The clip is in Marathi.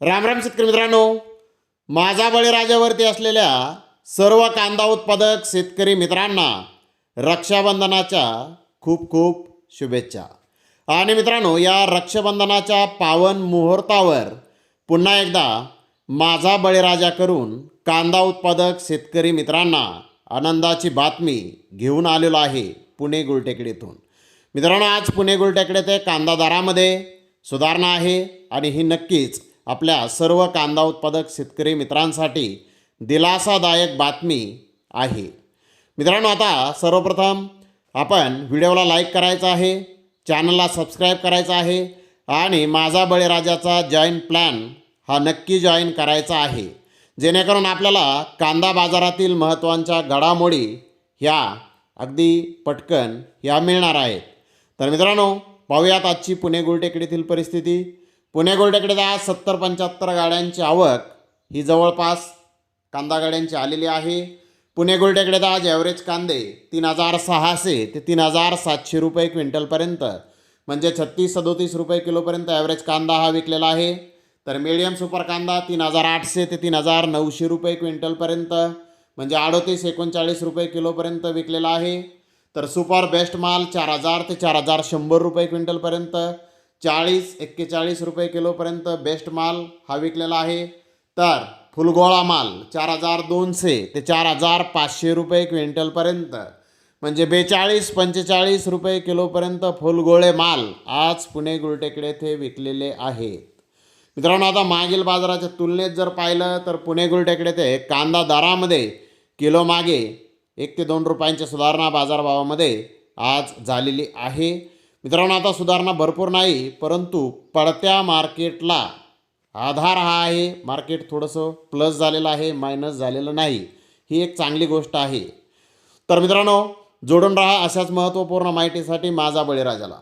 रामराम शेतकरी मित्रांनो, माझा बळीराजावरती असलेल्या सर्व कांदा उत्पादक शेतकरी मित्रांना रक्षाबंधनाच्या खूप खूप शुभेच्छा. आणि मित्रांनो, या रक्षाबंधनाच्या पावन मुहूर्तावर पुन्हा एकदा माझा बळीराजा करून कांदा उत्पादक शेतकरी मित्रांना आनंदाची बातमी घेऊन आलेलो आहे पुणे गुलटेकडीतून. मित्रांनो, आज पुणे गुलटेकडे ते कांदा दरामध्ये सुधारणा आहे आणि ही नक्कीच आपल्या सर्व कांदा उत्पादक शेतकरी मित्रांसाठी दिलासादायक बातमी आहे. मित्रांनो, आता सर्वप्रथम आपण व्हिडिओला लाईक करायचा आहे, चॅनलला सबस्क्राईब करायचं आहे आणि माझा बळीराजाचा जॉईन प्लॅन हा नक्की जॉईन करायचा आहे, जेणेकरून आपल्याला कांदा बाजारातील महत्त्वाच्या घडामोडी ह्या अगदी पटकन ह्या मिळणार आहेत. तर मित्रांनो, पाहूयात आजची पुणे गुलटेकडीतील परिस्थिती. पुणे गुलटेकडीत आज 70-75 गाड्यांची आवक ही जवळपास कांदा गाड्यांची आलेली आहे. पुणे गुलटेकडीत आज ॲव्हरेज कांदे 3600 ते 3700 रुपये क्विंटलपर्यंत, म्हणजे 36-37 रुपये किलोपर्यंत ॲव्हरेज कांदा हा विकलेला आहे. तर मीडियम सुपर कांदा 3800 ते 3900 रुपये क्विंटलपर्यंत, म्हणजे 38-39 रुपये किलोपर्यंत विकलेला आहे. तर सुपर बेस्ट माल 4000 ते 4100 रुपये क्विंटलपर्यंत, 40-41 रुपये किलोपर्यंत बेस्ट माल हा विकलेला आहे. तर फुलगोळा माल 4200 ते 4500 रुपये क्विंटलपर्यंत, म्हणजे 42-45 रुपये किलोपर्यंत फुलगोळे माल आज पुणे गुलटेकडे येथे विकलेले आहेत. मित्रांनो, आता मागील बाजाराच्या तुलनेत जर पाहिलं तर पुणे गुलटेकडे येथे कांदा दरामध्ये किलो मागे 1 ते 2 रुपयांच्या सुधारणा बाजारभावामध्ये आज झालेली आहे. मित्रांनो, आता सुधारणा भरपूर नाही, परंतु पडत्या मार्केटला आधार हा आहे. मार्केट थोडंसं प्लस झालेलं आहे, मायनस झालेलं नाही. ही एक चांगली गोष्ट आहे. तर मित्रांनो, जोडून राहा अशाच महत्त्वपूर्ण माहितीसाठी माझा बळीराजाला.